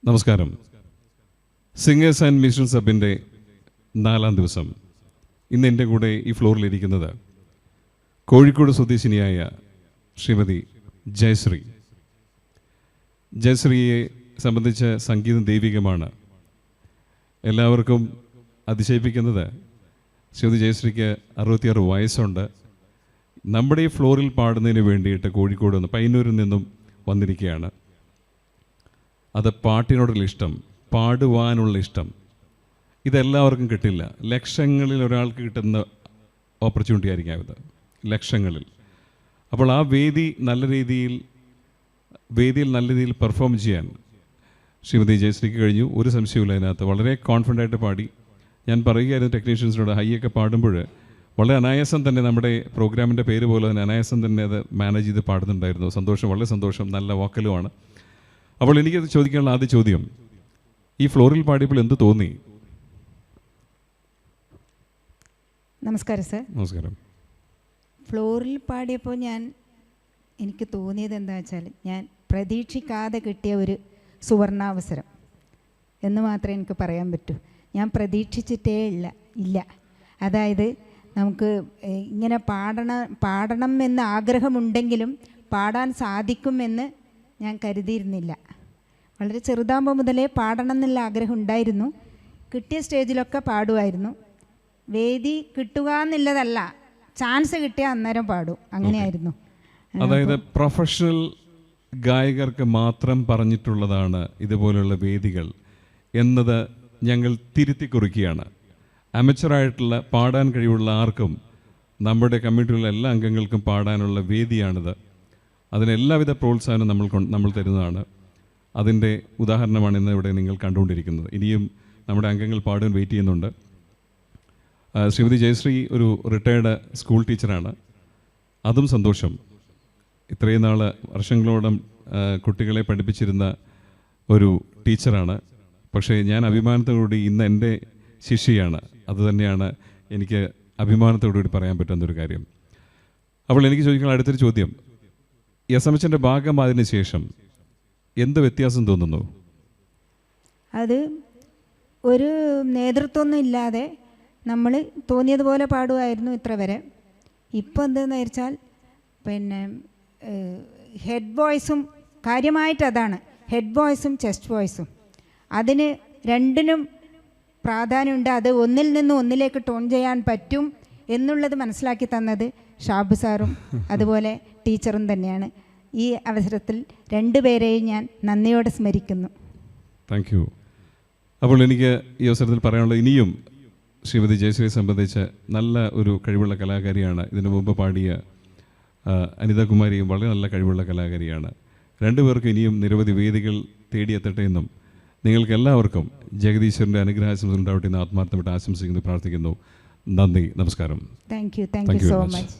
നമസ്കാരം. Singers and musicians ഹബിൻ്റെ 4ാം ദിവസം ഇന്ന് എൻ്റെ കൂടെ ഈ ഫ്ലോറിലിരിക്കുന്നത് കോഴിക്കോട് സ്വദേശിനിയായ ശ്രീമതി ജയശ്രീ. ജയശ്രീയെ സംബന്ധിച്ച സംഗീതം ദൈവികമാണ്. എല്ലാവർക്കും അതിശയിപ്പിക്കുന്നത് ശ്രീമതി ജയശ്രീക്ക് 66 വയസ്സുണ്ട്. നമ്മുടെ ഈ ഫ്ലോറിൽ പാടുന്നതിന് വേണ്ടിയിട്ട് കോഴിക്കോട് നിന്ന് പയ്യന്നൂരിൽ നിന്നും വന്നിരിക്കുകയാണ്. അത് പാട്ടിനോടുള്ള ഇഷ്ടം, പാടുവാനുള്ള ഇഷ്ടം, ഇതെല്ലാവർക്കും കിട്ടില്ല. ലക്ഷങ്ങളിൽ ഒരാൾക്ക് കിട്ടുന്ന ഓപ്പർച്യൂണിറ്റി ആയിരിക്കാം ഇത്, ലക്ഷങ്ങളിൽ. അപ്പോൾ ആ വേദിയിൽ നല്ല രീതിയിൽ പെർഫോം ചെയ്യാൻ ശ്രീമതി ജയശ്രീക്ക് കഴിഞ്ഞു. ഒരു സംശയമില്ല അതിനകത്ത്. വളരെ കോൺഫിഡൻ്റായിട്ട് പാടി. ഞാൻ പറയുകയായിരുന്നു ടെക്നീഷ്യൻസിനോട്, ഹൈയൊക്കെ പാടുമ്പോൾ വളരെ അനായാസം തന്നെ, നമ്മുടെ പ്രോഗ്രാമിൻ്റെ പേര് പോലെ തന്നെ അനായാസം തന്നെ അത് മാനേജ് ചെയ്ത് പാടുന്നുണ്ടായിരുന്നു. സന്തോഷം, വളരെ സന്തോഷം. നല്ല വോക്കലുമാണ്. അപ്പോൾ എനിക്കത് ചോദിക്കാനുള്ള ആദ്യ ചോദ്യം, ഈ ഫ്ലോറിൽ പാടിയപ്പോൾ എന്ത് തോന്നി? നമസ്കാരം സർ. നമസ്കാരം. ഫ്ലോറിൽ പാടിയപ്പോൾ എനിക്ക് തോന്നിയത് എന്താ വെച്ചാൽ, ഞാൻ പ്രതീക്ഷിക്കാതെ കിട്ടിയ ഒരു സുവർണാവസരം എന്ന് മാത്രമേ എനിക്ക് പറയാൻ പറ്റൂ. ഞാൻ പ്രതീക്ഷിച്ചിട്ടേ ഇല്ല. അതായത് നമുക്ക് ഇങ്ങനെ പാടണം എന്ന് ആഗ്രഹമുണ്ടെങ്കിലും പാടാൻ സാധിക്കുമെന്ന് ഞാൻ കരുതിയിരുന്നില്ല. വളരെ ചെറുതാകുമ്പോൾ മുതലേ പാടണം എന്നുള്ള ആഗ്രഹം ഉണ്ടായിരുന്നു. കിട്ടിയ സ്റ്റേജിലൊക്കെ പാടുമായിരുന്നു. വേദി കിട്ടുക എന്നുള്ളതല്ല, ചാൻസ് കിട്ടിയാൽ അന്നേരം പാടും, അങ്ങനെയായിരുന്നു. അതായത് പ്രൊഫഷണൽ ഗായകർക്ക് മാത്രം പറഞ്ഞിട്ടുള്ളതാണ് ഇതുപോലുള്ള വേദികൾ എന്നത് ഞങ്ങൾ തിരുത്തി കുറിക്കുകയാണ്. അമച്ചറായിട്ടുള്ള പാടാൻ കഴിവുള്ള ആർക്കും, നമ്മുടെ കമ്മ്യൂണിറ്റിയിലുള്ള എല്ലാ അംഗങ്ങൾക്കും പാടാനുള്ള വേദിയാണിത്. അതിനെല്ലാവിധ പ്രോത്സാഹനം നമ്മൾ തരുന്നതാണ്. അതിൻ്റെ ഉദാഹരണമാണ് ഇന്ന് ഇവിടെ നിങ്ങൾ കണ്ടുകൊണ്ടിരിക്കുന്നത്. ഇനിയും നമ്മുടെ അംഗങ്ങൾ പാടാൻ വെയിറ്റ് ചെയ്യുന്നുണ്ട്. ശ്രീമതി ജയശ്രീ ഒരു റിട്ടയർഡ് സ്കൂൾ ടീച്ചറാണ്. അതും സന്തോഷം. ഇത്രയും നാൾ വർഷങ്ങളോളം കുട്ടികളെ പഠിപ്പിച്ചിരുന്ന ഒരു ടീച്ചറാണ്. പക്ഷേ ഞാൻ അഭിമാനത്തോടുകൂടി ഇന്ന് എൻ്റെ ശിഷ്യയാണ്. അതുതന്നെയാണ് എനിക്ക് അഭിമാനത്തോടുകൂടി പറയാൻ പറ്റുന്നൊരു കാര്യം. അപ്പോൾ എനിക്ക് ചോദിക്കാനുള്ള അടുത്തൊരു ചോദ്യം, എസ്എംഎച്ചിൻ്റെ ഭാഗമായതിനു ശേഷം എന്ത് വ്യത്യാസം തോന്നുന്നു? അത് ഒരു നേതൃത്വമൊന്നും ഇല്ലാതെ നമ്മൾ തോന്നിയതുപോലെ പാടുമായിരുന്നു ഇത്ര വരെ. ഇപ്പോൾ എന്താണെന്ന് വെച്ചാൽ ഹെഡ് വോയിസും കാര്യമായിട്ട് അതാണ്, ഹെഡ് വോയിസും ചെസ്റ്റ് വോയിസും. അതിന് രണ്ടിനും പ്രാധാന്യമുണ്ട്. അത് ഒന്നിൽ നിന്ന് ഒന്നിലേക്ക് ടോൺ ചെയ്യാൻ പറ്റും എന്നുള്ളത് മനസ്സിലാക്കി തന്നത് ഷാബു സാറും അതുപോലെ ടീച്ചറും തന്നെയാണ്. ഈ അവസരത്തിൽ രണ്ടുപേരെയും ഞാൻ നന്ദിയോടെ സ്മരിക്കുന്നു. Thank you. അപ്പോൾ എനിക്ക് ഈ അവസരത്തിൽ പറയാനുള്ളത്, ഇനിയും ശ്രീമതി ജയശ്രീയെ സംബന്ധിച്ച് നല്ല ഒരു കഴിവുള്ള കലാകാരിയാണ്. ഇതിനു മുമ്പ് പാടിയ അനിതകുമാരിയും വളരെ നല്ല കഴിവുള്ള കലാകാരിയാണ്. രണ്ടുപേർക്കും ഇനിയും നിരവധി വേദികൾ തേടിയെത്തട്ടെ എന്നും നിങ്ങൾക്ക് എല്ലാവർക്കും ജഗദീശ്വരൻ്റെ അനുഗ്രഹാശംസകൾ ഉണ്ടാവട്ടെ എന്ന് ആത്മാർത്ഥമായിട്ട് ആശംസിക്കുന്നു, പ്രാർത്ഥിക്കുന്നു. നന്ദി, നമസ്കാരം. Thank you so much.